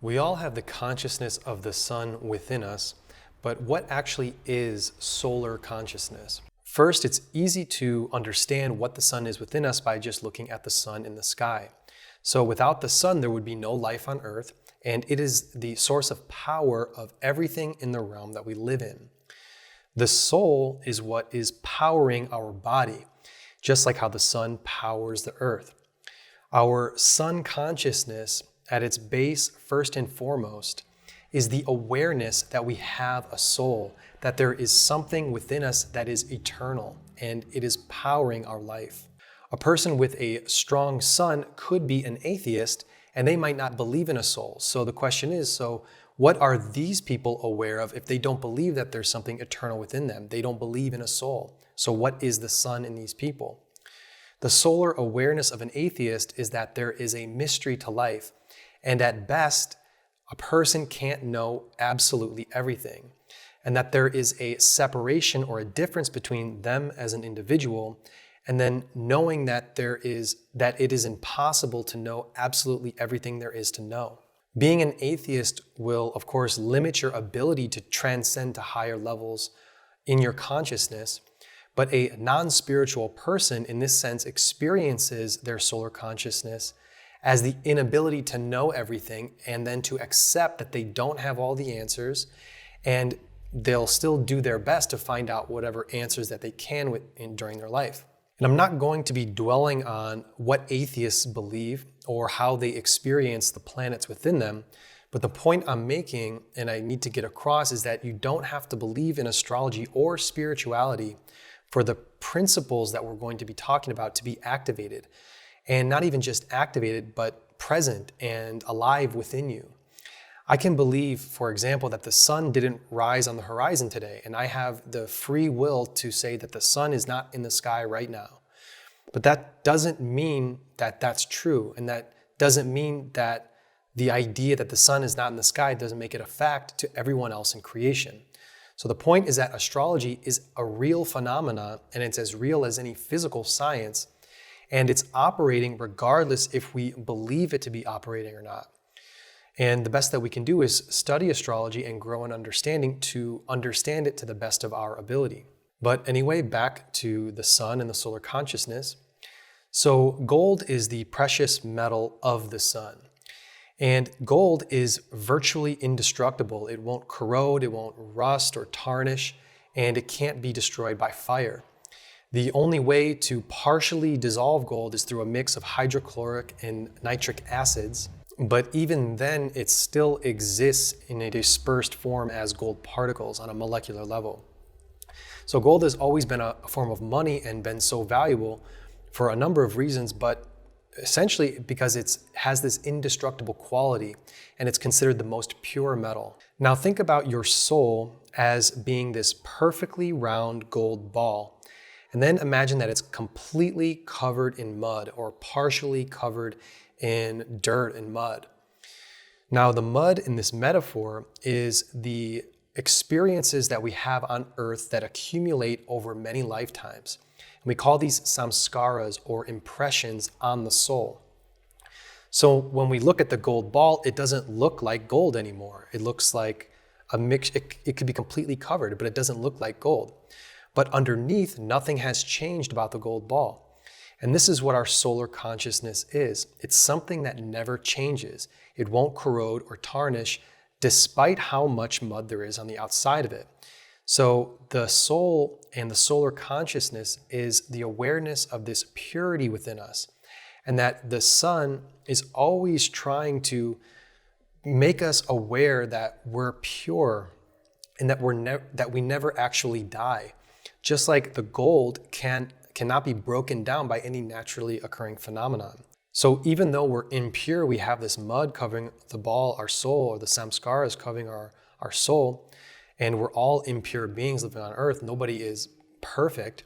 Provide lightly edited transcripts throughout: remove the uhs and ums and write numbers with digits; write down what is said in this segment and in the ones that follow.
We all have the consciousness of the sun within us, but what actually is solar consciousness? First, it's easy to understand what the sun is within us by just looking at the sun in the sky. So without the sun, there would be no life on Earth, and it is the source of power of everything in the realm that we live in. The soul is what is powering our body, just like how the sun powers the earth. Our sun consciousness, at its base, first and foremost, is the awareness that we have a soul, that there is something within us that is eternal, and it is powering our life. A person with a strong sun could be an atheist, and they might not believe in a soul. So the question is, what are these people aware of if they don't believe that there's something eternal within them? They don't believe in a soul. So what is the sun in these people? The solar awareness of an atheist is that there is a mystery to life, and at best, a person can't know absolutely everything, and that there is a separation or a difference between them as an individual, and then knowing that it is impossible to know absolutely everything there is to know. Being an atheist will, of course, limit your ability to transcend to higher levels in your consciousness, but a non-spiritual person, in this sense, experiences their solar consciousness as the inability to know everything, and then to accept that they don't have all the answers, and they'll still do their best to find out whatever answers that they can during their life. And I'm not going to be dwelling on what atheists believe or how they experience the planets within them, but the point I'm making, and I need to get across, is that you don't have to believe in astrology or spirituality for the principles that we're going to be talking about to be activated. And not even just activated, but present and alive within you. I can believe, for example, that the sun didn't rise on the horizon today, and I have the free will to say that the sun is not in the sky right now. But that doesn't mean that that's true, and that doesn't mean that the idea that the sun is not in the sky doesn't make it a fact to everyone else in creation. So the point is that astrology is a real phenomena, and it's as real as any physical science, and it's operating regardless if we believe it to be operating or not. And the best that we can do is study astrology and grow in understanding to understand it to the best of our ability. But anyway, back to the sun and the solar consciousness. So gold is the precious metal of the sun. And gold is virtually indestructible. It won't corrode, it won't rust or tarnish, and it can't be destroyed by fire. The only way to partially dissolve gold is through a mix of hydrochloric and nitric acids, but even then it still exists in a dispersed form as gold particles on a molecular level. So gold has always been a form of money and been so valuable for a number of reasons, but essentially because it has this indestructible quality and it's considered the most pure metal. Now think about your soul as being this perfectly round gold ball. And then imagine that it's completely covered in mud or partially covered in dirt and mud. Now, the mud in this metaphor is the experiences that we have on earth that accumulate over many lifetimes. And we call these samskaras, or impressions on the soul. So when we look at the gold ball, it doesn't look like gold anymore. It looks like a mix. It could be completely covered, but it doesn't look like gold. But underneath, nothing has changed about the gold ball. And this is what our solar consciousness is. It's something that never changes. It won't corrode or tarnish despite how much mud there is on the outside of it. So the soul and the solar consciousness is the awareness of this purity within us, and that the sun is always trying to make us aware that we're pure and that we never actually die. Just like the gold cannot be broken down by any naturally occurring phenomenon. So even though we're impure, we have this mud covering the ball, our soul, or the samskaras covering our soul, and we're all impure beings living on earth. Nobody is perfect.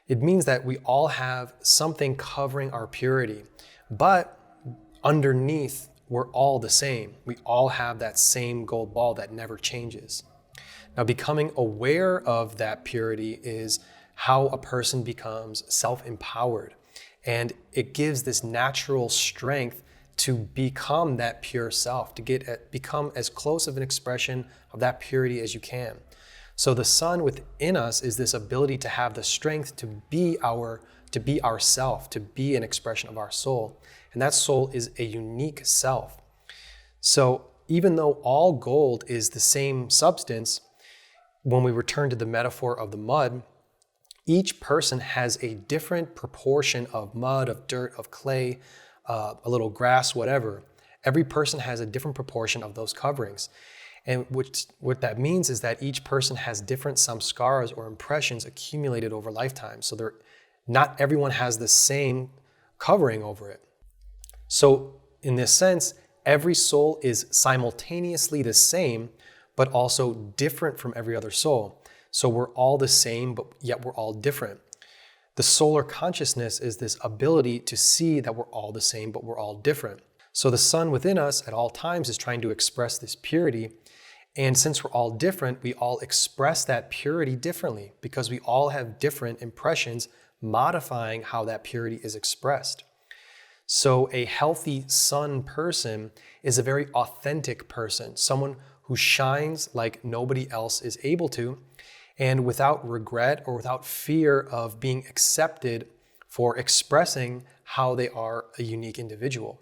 It means that we all have something covering our purity, but underneath, we're all the same. We all have that same gold ball that never changes. Now, becoming aware of that purity is how a person becomes self-empowered. And it gives this natural strength to become that pure self, to become as close of an expression of that purity as you can. So the sun within us is this ability to have the strength to be ourself, to be an expression of our soul. And that soul is a unique self. So even though all gold is the same substance, when we return to the metaphor of the mud, each person has a different proportion of mud, of dirt, of clay, a little grass, whatever. Every person has a different proportion of those coverings. And what that means is that each person has different samskaras or impressions accumulated over lifetimes. So not everyone has the same covering over it. So in this sense, every soul is simultaneously the same, but also different from every other soul. So we're all the same, but yet we're all different. The solar consciousness is this ability to see that we're all the same, but we're all different. So the sun within us at all times is trying to express this purity. And since we're all different, we all express that purity differently because we all have different impressions modifying how that purity is expressed. So a healthy sun person is a very authentic person, someone who shines like nobody else is able to, and without regret or without fear of being accepted for expressing how they are a unique individual.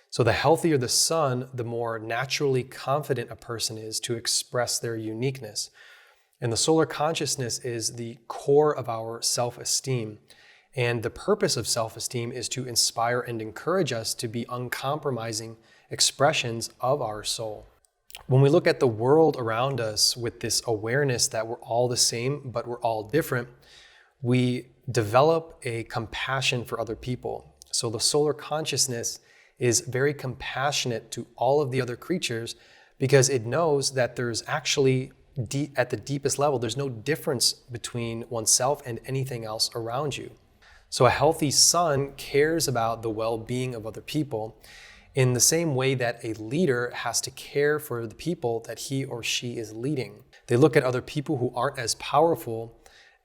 So the healthier the sun, the more naturally confident a person is to express their uniqueness. And the solar consciousness is the core of our self-esteem. And the purpose of self-esteem is to inspire and encourage us to be uncompromising expressions of our soul. When we look at the world around us with this awareness that we're all the same, but we're all different, we develop a compassion for other people. So the solar consciousness is very compassionate to all of the other creatures because it knows that there's actually, at the deepest level, there's no difference between oneself and anything else around you. So a healthy sun cares about the well-being of other people in the same way that a leader has to care for the people that he or she is leading. They look at other people who aren't as powerful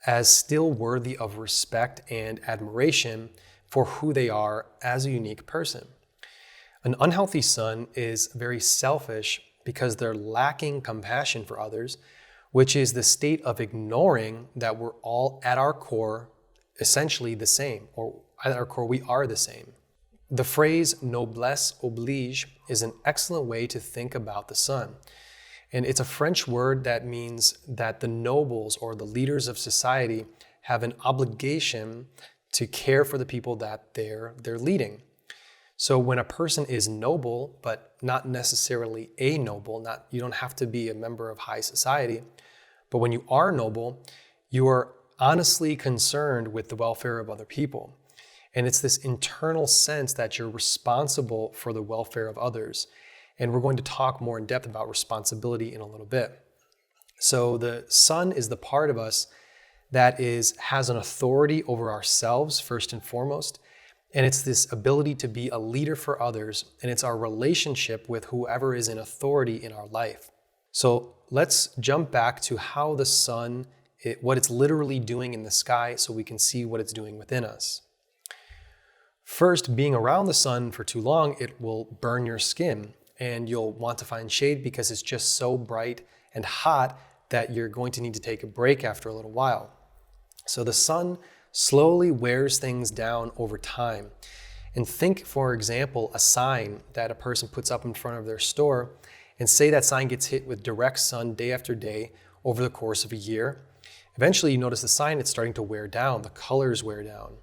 as still worthy of respect and admiration for who they are as a unique person. An unhealthy sun is very selfish because they're lacking compassion for others, which is the state of ignoring that we're all at our core essentially the same, or at our core we are the same. The phrase Noblesse Oblige is an excellent way to think about the sun. And it's a French word that means that the nobles or the leaders of society have an obligation to care for the people that they're leading. So when a person is noble, but not necessarily a noble, you don't have to be a member of high society, but when you are noble, you are honestly concerned with the welfare of other people. And it's this internal sense that you're responsible for the welfare of others. And we're going to talk more in depth about responsibility in a little bit. So the sun is the part of us that has an authority over ourselves, first and foremost. And it's this ability to be a leader for others. And it's our relationship with whoever is in authority in our life. So let's jump back to how the sun, what it's literally doing in the sky so we can see what it's doing within us. First, being around the sun for too long, it will burn your skin and you'll want to find shade because it's just so bright and hot that you're going to need to take a break after a little while. So the sun slowly wears things down over time. And think, for example, a sign that a person puts up in front of their store, and say that sign gets hit with direct sun day after day over the course of a year. Eventually you notice the sign, it's starting to wear down, the colors wear down.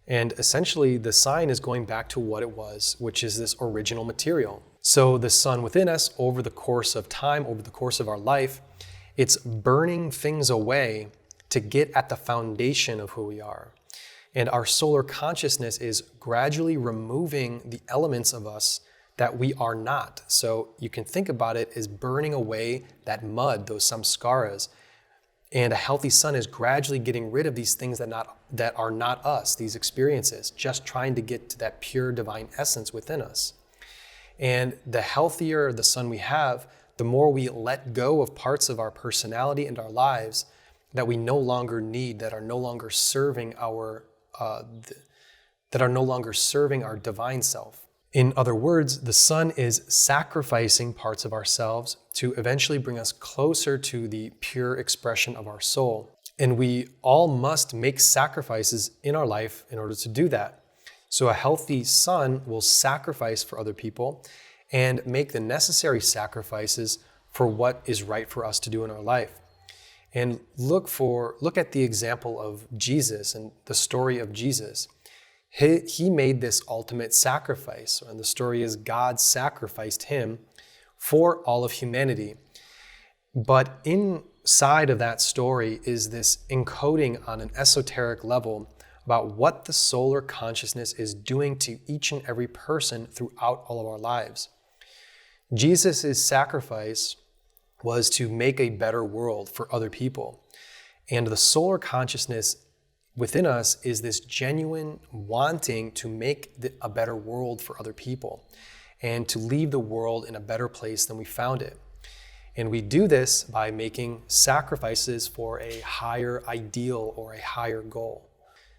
And essentially the sign is going back to what it was, which is this original material. So the sun within us over the course of time, over the course of our life, it's burning things away to get at the foundation of who we are. And our solar consciousness is gradually removing the elements of us that we are not. So you can think about it as burning away that mud, those samskaras. And a healthy sun is gradually getting rid of these things that are not us, these experiences, just trying to get to that pure divine essence within us. And the healthier the sun we have, the more we let go of parts of our personality and our lives that we no longer need, that are no longer serving our divine self. In other words, the sun is sacrificing parts of ourselves to eventually bring us closer to the pure expression of our soul. And we all must make sacrifices in our life in order to do that. So a healthy son will sacrifice for other people and make the necessary sacrifices for what is right for us to do in our life. And look at the example of Jesus and the story of Jesus. He made this ultimate sacrifice, and the story is God sacrificed him for all of humanity. But inside of that story is this encoding on an esoteric level about what the solar consciousness is doing to each and every person throughout all of our lives. Jesus' sacrifice was to make a better world for other people. And the solar consciousness within us is this genuine wanting to make a better world for other people and to leave the world in a better place than we found it. And we do this by making sacrifices for a higher ideal or a higher goal.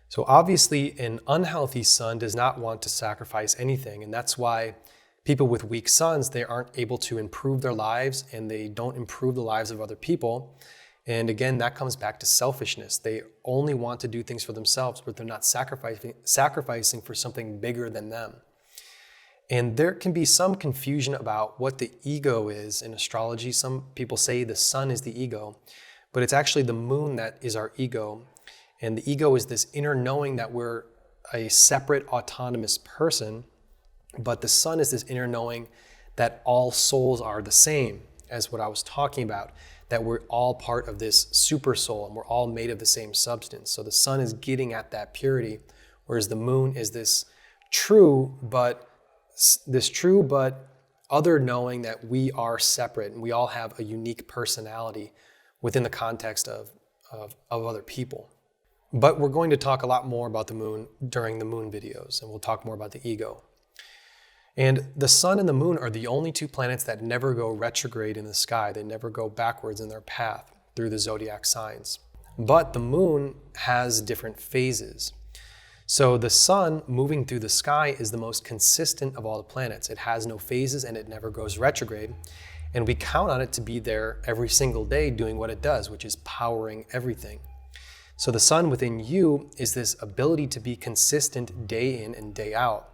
So obviously, an unhealthy son does not want to sacrifice anything, and that's why people with weak sons, they aren't able to improve their lives and they don't improve the lives of other people. And again, that comes back to selfishness. They only want to do things for themselves, but they're not sacrificing for something bigger than them. And there can be some confusion about what the ego is in astrology. Some people say the sun is the ego, but it's actually the moon that is our ego. And the ego is this inner knowing that we're a separate, autonomous person, but the sun is this inner knowing that all souls are the same, as what I was talking about, that we're all part of this super soul and we're all made of the same substance. So the sun is getting at that purity, whereas the moon is this true but other knowing that we are separate and we all have a unique personality within the context of other people. But we're going to talk a lot more about the moon during the moon videos, and we'll talk more about the ego. And the sun and the moon are the only two planets that never go retrograde in the sky. They never go backwards in their path through the zodiac signs. But the moon has different phases. So the sun moving through the sky is the most consistent of all the planets. It has no phases and it never goes retrograde. And we count on it to be there every single day doing what it does, which is powering everything. So the sun within you is this ability to be consistent day in and day out.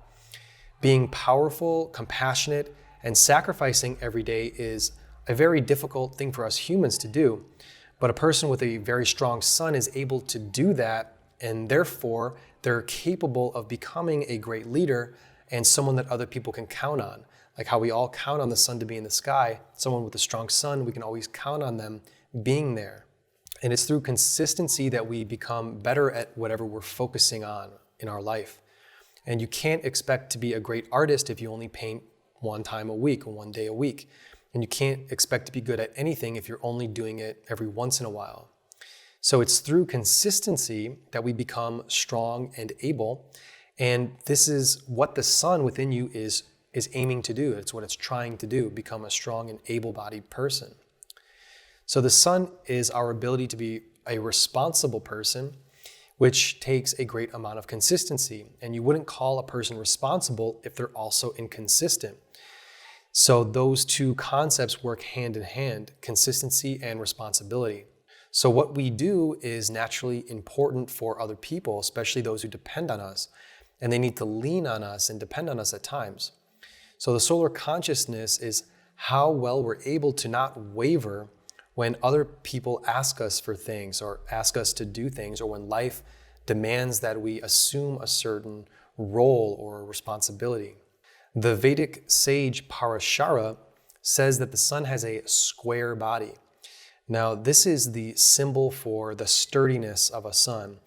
Being powerful, compassionate, and sacrificing every day is a very difficult thing for us humans to do. But a person with a very strong sun is able to do that, and therefore they're capable of becoming a great leader and someone that other people can count on. Like how we all count on the sun to be in the sky, someone with a strong sun, we can always count on them being there. And it's through consistency that we become better at whatever we're focusing on in our life. And you can't expect to be a great artist if you only paint one time a week or one day a week. And you can't expect to be good at anything if you're only doing it every once in a while. So it's through consistency that we become strong and able. And this is what the sun within you is aiming to do. It's what it's trying to do, become a strong and able-bodied person. So the sun is our ability to be a responsible person, which takes a great amount of consistency. And you wouldn't call a person responsible if they're also inconsistent. So those two concepts work hand in hand, consistency and responsibility. So what we do is naturally important for other people, especially those who depend on us, and they need to lean on us and depend on us at times. So the solar consciousness is how well we're able to not waver when other people ask us for things or ask us to do things, or when life demands that we assume a certain role or responsibility. The Vedic sage Parashara says that the sun has a square body. Now, this is the symbol for the sturdiness of a sun.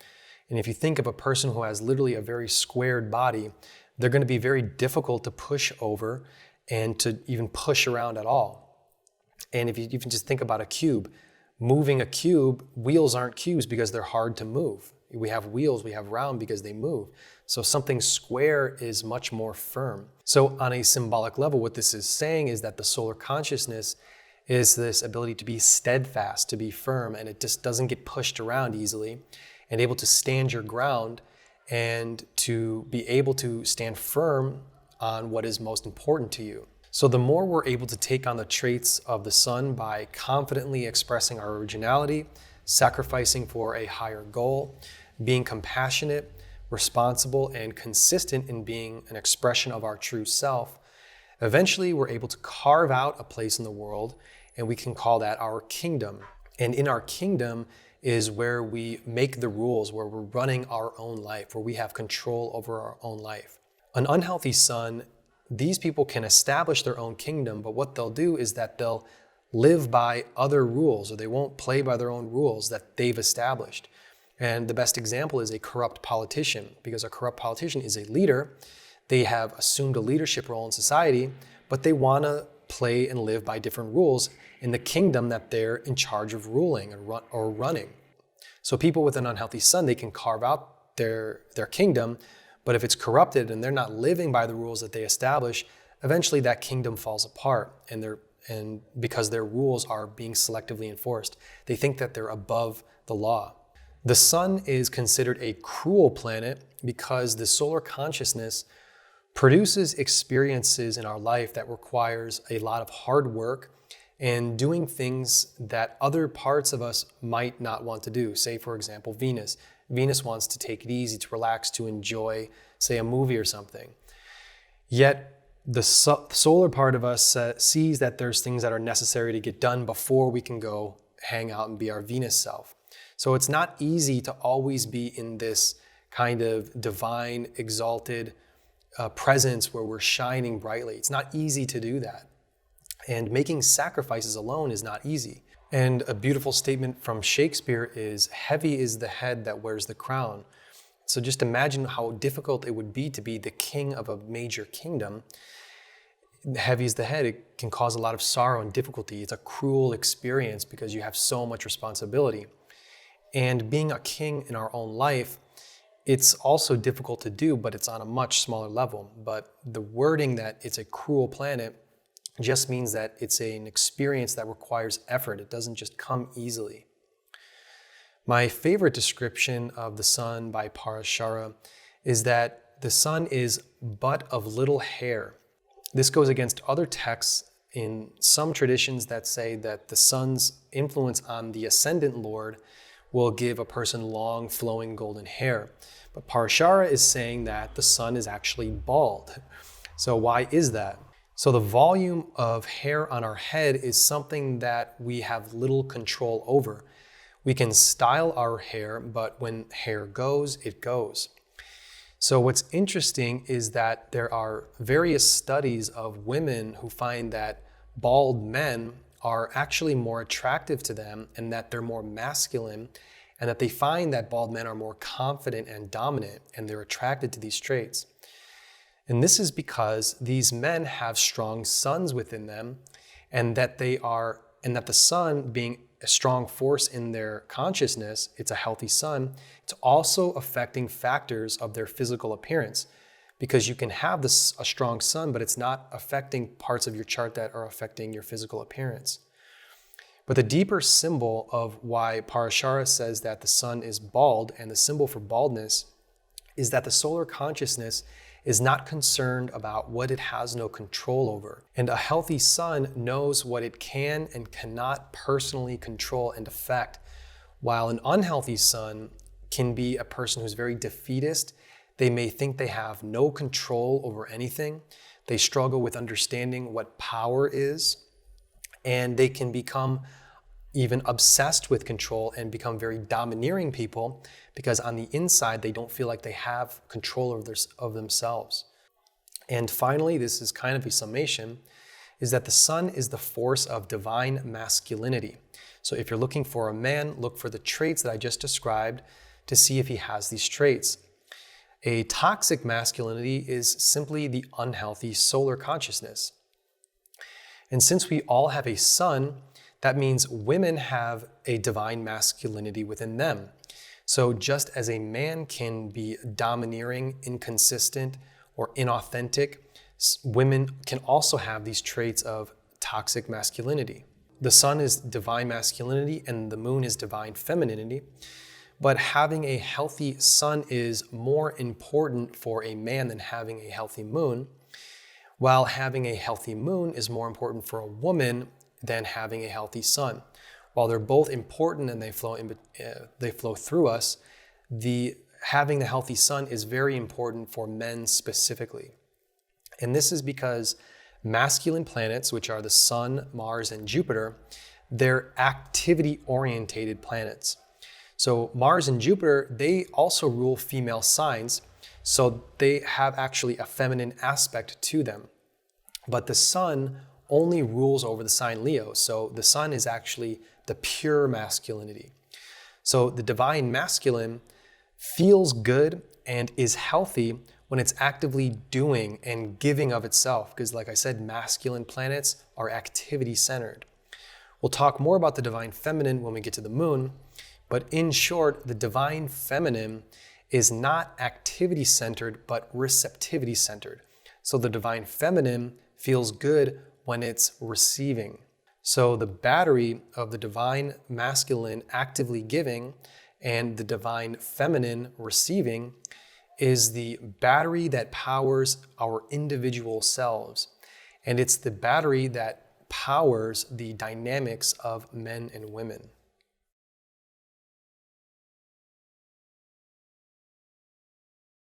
And if you think of a person who has literally a very squared body, they're going to be very difficult to push over and to even push around at all. And if you even just think about a cube, moving a cube, wheels aren't cubes because they're hard to move. We have wheels, we have round because they move. So something square is much more firm. So on a symbolic level, what this is saying is that the solar consciousness is this ability to be steadfast, to be firm, and it just doesn't get pushed around easily, and able to stand your ground and to be able to stand firm on what is most important to you. So the more we're able to take on the traits of the sun by confidently expressing our originality, sacrificing for a higher goal, being compassionate, responsible, and consistent in being an expression of our true self, eventually we're able to carve out a place in the world, and we can call that our kingdom. And in our kingdom is where we make the rules, where we're running our own life, where we have control over our own life. An unhealthy sun, these people can establish their own kingdom, but what they'll do is that they'll live by other rules, or they won't play by their own rules that they've established. And the best example is a corrupt politician, because a corrupt politician is a leader. They have assumed a leadership role in society, but they want to play and live by different rules in the kingdom that they're in charge of ruling or running. So people with an unhealthy sun, they can carve out their kingdom, but if it's corrupted and they're not living by the rules that they establish, eventually that kingdom falls apart, and because their rules are being selectively enforced, they think that they're above the law. The sun is considered a cruel planet because the solar consciousness produces experiences in our life that requires a lot of hard work and doing things that other parts of us might not want to do. Say, for example, Venus. Venus wants to take it easy, to relax, to enjoy, say, a movie or something. Yet the solar part of us sees that there's things that are necessary to get done before we can go hang out and be our Venus self. So it's not easy to always be in this kind of divine, exalted presence where we're shining brightly. It's not easy to do that. And making sacrifices alone is not easy. And a beautiful statement from Shakespeare is, "Heavy is the head that wears the crown." So just imagine how difficult it would be to be the king of a major kingdom. Heavy is the head. It can cause a lot of sorrow and difficulty. It's a cruel experience because you have so much responsibility. And being a king in our own life, it's also difficult to do, but it's on a much smaller level. But the wording that it's a cruel planet just means that it's an experience that requires effort. It doesn't just come easily. My favorite description of the sun by Parashara is that the sun is but of little hair. This goes against other texts in some traditions that say that the sun's influence on the ascendant Lord will give a person long, flowing golden hair. But Parashara is saying that the sun is actually bald. So why is that? So the volume of hair on our head is something that we have little control over. We can style our hair, but when hair goes, it goes. So what's interesting is that there are various studies of women who find that bald men are actually more attractive to them and that they're more masculine, and that they find that bald men are more confident and dominant, and they're attracted to these traits. And this is because these men have strong suns within them, and that the sun, being a strong force in their consciousness, it's a healthy sun, it's also affecting factors of their physical appearance. Because you can have a strong sun, but it's not affecting parts of your chart that are affecting your physical appearance. But the deeper symbol of why Parashara says that the sun is bald, and the symbol for baldness, is that the solar consciousness is not concerned about what it has no control over. And a healthy sun knows what it can and cannot personally control and affect, while an unhealthy sun can be a person who's very defeatist. They may think they have no control over anything. They struggle with understanding what power is, and they can become even obsessed with control and become very domineering people, because on the inside, they don't feel like they have control of themselves. And finally, this is kind of a summation, is that the sun is the force of divine masculinity. So if you're looking for a man, look for the traits that I just described to see if he has these traits. A toxic masculinity is simply the unhealthy solar consciousness. And since we all have a sun, that means women have a divine masculinity within them. So just as a man can be domineering, inconsistent, or inauthentic, women can also have these traits of toxic masculinity. The sun is divine masculinity and the moon is divine femininity. But having a healthy sun is more important for a man than having a healthy moon, while having a healthy moon is more important for a woman than having a healthy sun. While they're both important and they flow through us, having the healthy sun is very important for men specifically. And this is because masculine planets, which are the sun, Mars, and Jupiter, they're activity-orientated planets. So Mars and Jupiter, they also rule female signs, so they have actually a feminine aspect to them. But the sun only rules over the sign Leo, so the sun is actually the pure masculinity. So the divine masculine feels good and is healthy when it's actively doing and giving of itself, because like I said, masculine planets are activity-centered. We'll talk more about the divine feminine when we get to the moon, but in short, the divine feminine is not activity-centered, but receptivity-centered. So the divine feminine feels good when it's receiving. So the battery of the divine masculine actively giving and the divine feminine receiving is the battery that powers our individual selves. And it's the battery that powers the dynamics of men and women.